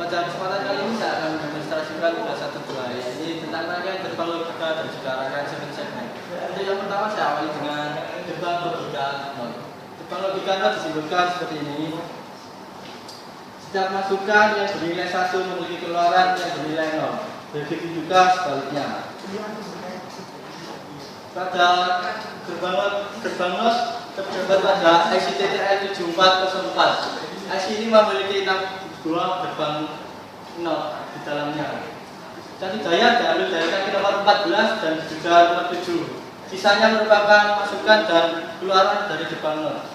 Pada kesempatan kali ini saya akan mendemonstrasikan tugas 1-2, yaitu tentang rangkaian gerbang logika dan juga rangkaian segmen. Untuk yang pertama saya awali dengan gerbang logika 0. Gerbang logika 0 disimpulkan seperti ini. Setiap masukan yang bernilai 1 memiliki keluaran yang bernilai 0. Begitu juga sebaliknya. Pada gerbang 0 terdapat pada IC TTL 7404. IC ini memiliki 2 gerbang 0 di dalamnya. Jadi daya diambil dari kaki nomor 14 dan juga nomor 7. Sisanya merupakan masukan dan keluaran dari gerbang 0.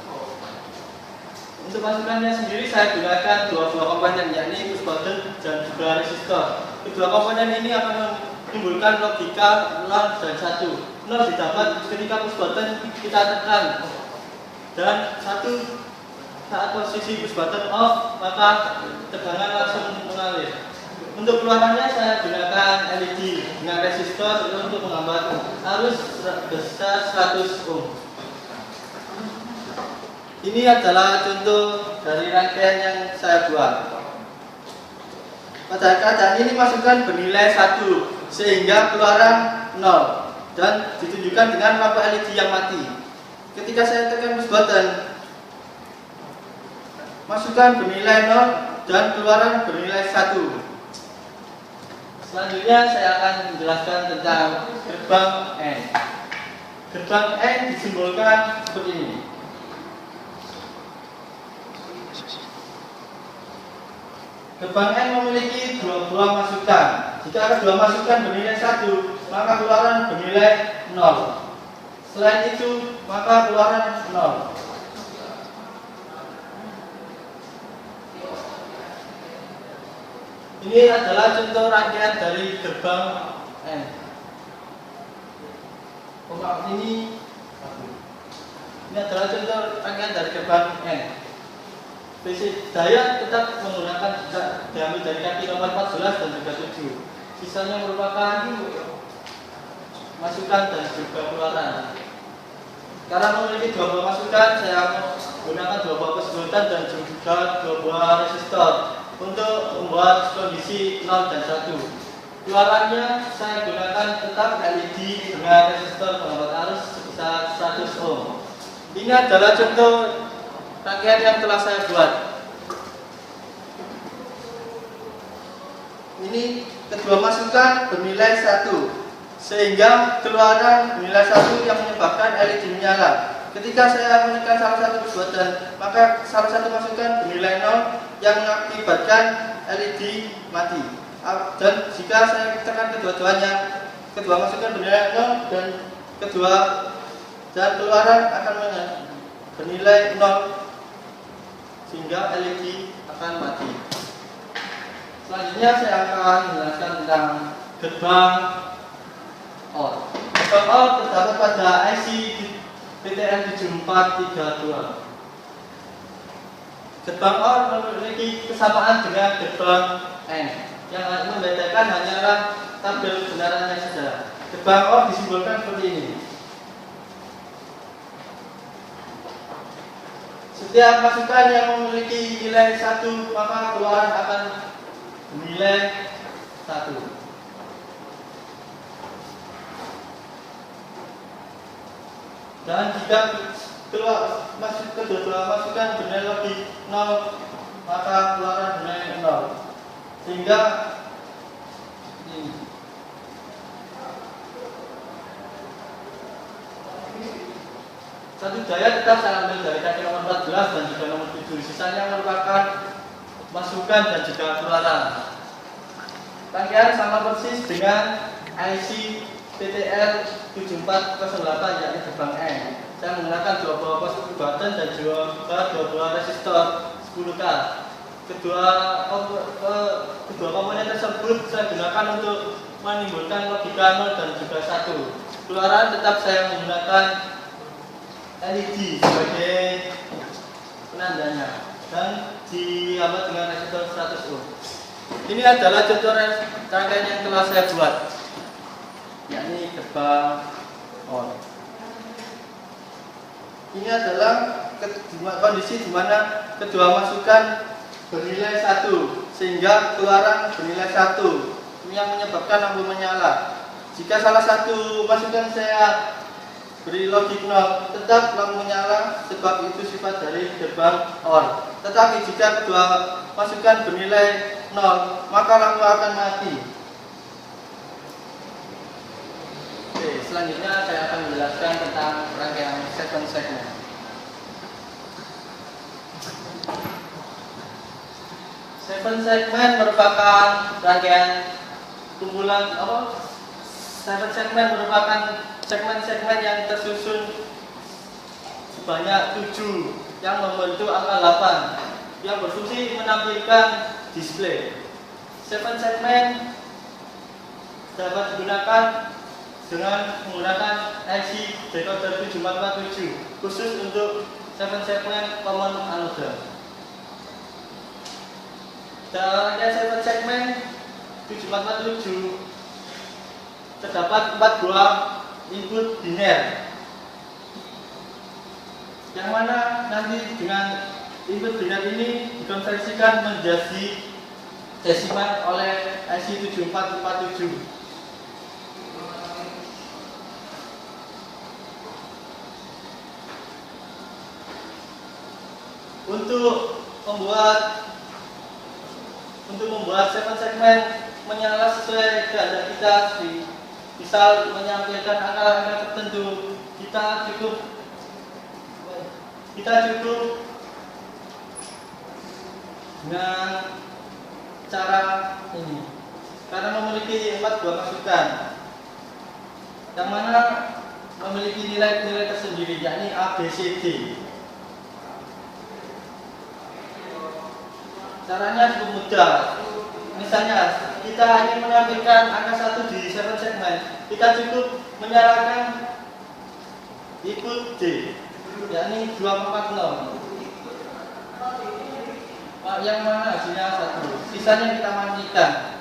Untuk masukannya sendiri saya gunakan dua buah komponen, yakni push button dan juga resistor. Kedua komponen ini akan menimbulkan logika 0 dan 1. 0 didapat ketika push button kita tekan, dan 1 saat posisi push button off, maka tegangan langsung mengalir. Untuk keluarannya saya gunakan LED dengan resistor untuk menghambat arus besar 100 ohm. Ini adalah contoh dari rangkaian yang saya buat. Pada keadaan ini masukan bernilai 1 sehingga keluaran 0 dan ditunjukkan dengan lampu LED yang mati. Ketika saya tekan push button, masukan bernilai 0 dan keluaran bernilai 1. Selanjutnya saya akan menjelaskan tentang gerbang N. Gerbang N disimbolkan seperti ini. Gerbang N memiliki 2 buah masukan. Jika kedua masukan bernilai 1, maka keluaran bernilai 0. Selain itu, maka keluaran 0. Ini adalah contoh rangkaian dari gerbang N. Ini adalah contoh rangkaian dari gerbang N. Basic daya tetap menggunakan diambil dari kaki nomor 14 dan juga 7. Sisanya merupakan masukan dan juga keluaran. Karena memiliki 2 buah masukan, saya menggunakan 2 buah push button dan juga 2 buah resistor untuk membuat kondisi 0 dan 1. Keluarannya saya gunakan tetap LED dengan resistor penghambat arus sebesar 100 ohm. Ini adalah contoh rangkaian yang telah saya buat. Ini kedua masukan bernilai 1 sehingga keluaran bernilai 1 yang menyebabkan LED menyala. Ketika saya menekan salah satu push button, maka salah satu masukan bernilai 0 yang mengakibatkan LED mati. Dan jika saya tekan kedua-duanya, kedua masukan bernilai 0 dan keluaran akan bernilai 0 sehingga LED akan mati. Selanjutnya saya akan menjelaskan tentang gerbang OR. Gerbang OR terdapat pada IC PTL 7432. Gerbang OR memiliki kesamaan dengan gerbang N. Yang membedakan hanyalah tabel kebenarannya saja. Gerbang OR disimbolkan seperti ini. Setiap masukan yang memiliki nilai 1, maka keluaran akan bernilai 1. Dan jika kedua masukan bernilai lebih 0, maka keluaran bernilai 0. Sehingga ini. Satu daya tetap saya ambil dari kaki nomor 14 dan juga nomor 7. Sisanya merupakan masukan dan juga keluaran. Rangkaian sama persis dengan IC TTL 7408, yakni gerbang N. Saya menggunakan 2 buah push button dan juga 2 buah resistor 10K. Kedua komponen tersebut saya gunakan untuk menimbulkan logika 0 dan juga 1. Keluaran tetap saya menggunakan LED sebagai penandanya dan dihambat dengan resistor 100 ohm. Ini adalah contoh rangkaian yang telah saya buat, yakni gerbang OR. Ini adalah kondisi di mana kedua masukan bernilai 1, sehingga keluaran bernilai 1. Ini yang menyebabkan lampu menyala. Jika salah satu masukan saya beri logik 0, tetap lampu menyala sebab itu sifat dari gerbang OR. Tetapi jika kedua masukan bernilai 0, maka lampu akan mati. Oke, selanjutnya saya akan menjelaskan tentang rangkaian 7 segmen. 7 segmen merupakan rangkaian kumpulan 7 segmen merupakan segmen-segmen yang tersusun sebanyak 7 yang membentuk angka 8 yang berfungsi menampilkan display. 7 segmen dapat digunakan dengan menggunakan IC decoder 7447 khusus untuk 7 segmen common encoder. Dalam rangkaian 7 segmen 7447 terdapat 4 buah input biner, yang mana nanti dengan input biner ini dikonversikan menjadi desimal oleh IC 7447. Untuk membuat 7 segmen menyala sesuai kehendak kita, misal menyampaikan angka-angka tertentu, kita cukup dengan cara ini, karena memiliki 4 buah masukan yang mana memiliki nilai-nilai tersendiri, yakni A, B, C, D. Caranya cukup mudah. Misalnya kita ingin menampilkan angka 1 di 7 segmen, kita cukup menyalakan input D, yakni 240, yang mana hasilnya 1. Sisanya kita matikan.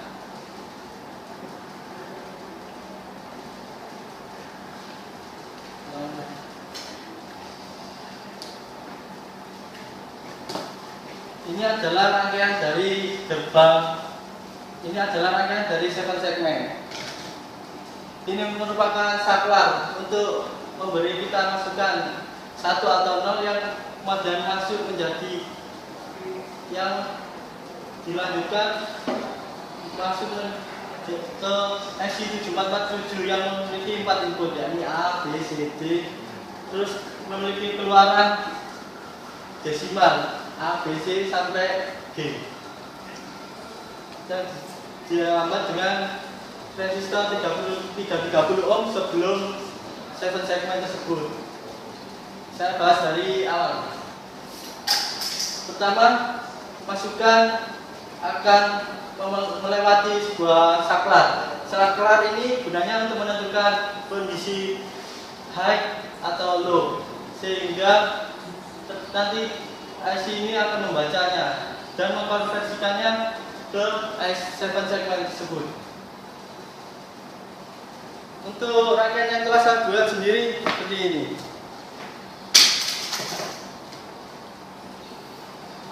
Ini adalah rangkaian dari gerbang. Ini adalah rangkaian dari 7 segmen. Ini merupakan saklar untuk memberi kita masukan 1 atau 0 yang kemudian masuk menjadi yang dilanjutkan masuk ke IC 7447 yang memiliki 4 input, yakni A, B, C, D, terus memiliki keluaran desimal A, B, C sampai G, dan diamat dengan resistor 330 ohm sebelum 7 segmen tersebut. Saya bahas dari awal. Pertama, masukan akan melewati sebuah saklar. Saklar ini gunanya untuk menentukan kondisi high atau low, sehingga nanti IC ini akan membacanya dan mengkonversikannya ke 7 segmen tersebut. Untuk rangkaian yang telah saya buat sendiri seperti ini.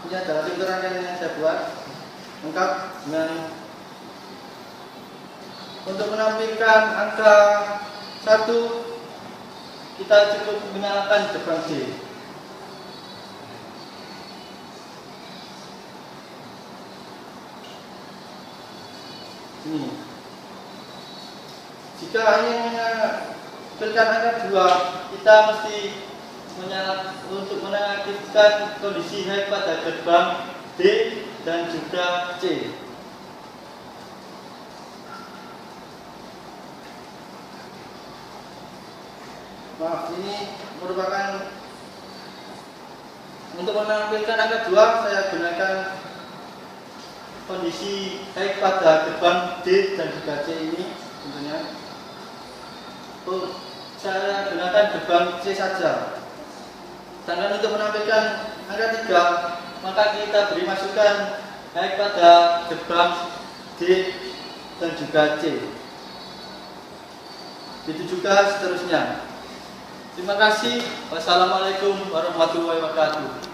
Ini adalah pintu rangkaian yang saya buat lengkap dengan untuk menampilkan angka 1 kita cukup menyalakan gerbang D. Ini. Jika ingin menampilkan angka 2, kita mesti untuk mengaktifkan kondisi high pada gerbang D dan juga C. Maaf, ini merupakan untuk menampilkan angka 2 saya gunakan kondisi high pada gerbang D dan juga C ini tentunya. Saya gunakan gerbang C saja. Sedangkan untuk menampilkan angka 3, maka kita beri masukan high pada gerbang D dan juga C. Itu juga seterusnya. Terima kasih. Wassalamualaikum warahmatullahi wabarakatuh.